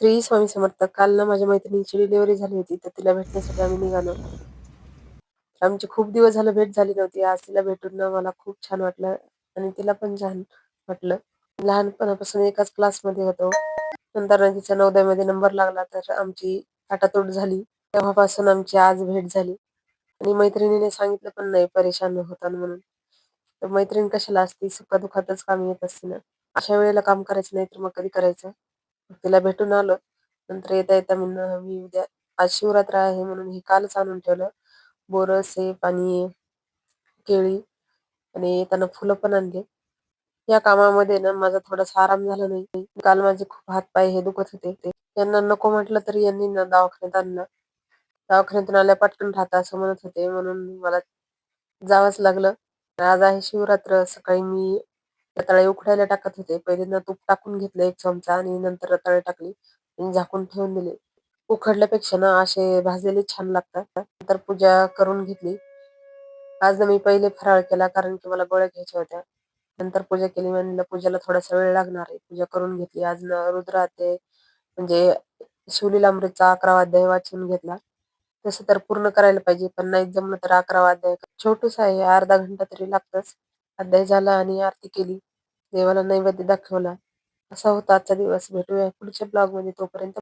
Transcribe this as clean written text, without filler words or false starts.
श्री स्वामी समर्थ. काल ना माझ्या मैत्रिणीची डिलिव्हरी झाली होती, तर तिला भेटण्यासाठी आम्ही निघालो. आमची खूप दिवस झालं भेट झाली नव्हती. आज तिला भेटून ना मला खूप छान वाटलं आणि तिला पण छान वाटलं. लहानपणापासून एकाच क्लासमध्ये होतो. नंतर ना तिचा 9वी मध्ये नंबर लागला, तर आमची ताटातूट झाली. तेव्हापासून आमची आज भेट झाली आणि मैत्रिणीने सांगितलं पण नाही परेशान होताना म्हणून. तर मैत्रीण कशाला असती, सुखादुःखातच कामी येत असते ना. अशा वेळेला काम करायचं नाही तर मग कधी करायचं? मग तिला भेटून आलो. नंतर येता-येता म्हणलं मी उद्या आज शिवरात्र आहे म्हणून हे कालच आणून ठेवलं. बोरं, सेब आणि केळी आणि येताना फुलं पण आणली. या कामामध्ये ना माझा थोडासा आराम झाला नाही. काल माझे खूप हात-पाय हे दुखत होते. यांना नको म्हटलं तरी यांनी ना दवाखान्यात आणलं. दवाखान्यातून आल्या पटकन राहता असं म्हणत होते, म्हणून मला जावंच लागलं. आज आहे शिवरात्र. सकाळी मी रताळे उकडायला टाकत होते. पहिल्यांदा तूप टाकून घेतलं 1 चमचा आणि नंतर रताळे टाकली आणि झाकून ठेवून दिले. उकडल्यापेक्षा ना असे भाजलेले छान लागतात. नंतर पूजा करून घेतली. आज ना मी पहिले फराळ केला कारण की मला गोळ्या घ्यायच्या होत्या. नंतर पूजा केली. म्हणलं पूजेला थोडासा वेळ लागणार आहे. पूजा करून घेतली. आज ना रुद्राते म्हणजे शिवलीलामृतचा 11वा अध्याय वाचून घेतला. तसं तर पूर्ण करायला पाहिजे, पण नाही जमलं तर 11वा अध्याय छोटूसा आहे, अर्धा घंटा तरी लागतच. अध्याय झाला आणि आरती केली. देवाला नैवेद्य दाखवला. असा होता आजचा दिवस. भेटूया पुढच्या ब्लॉगमध्ये. तोपर्यंत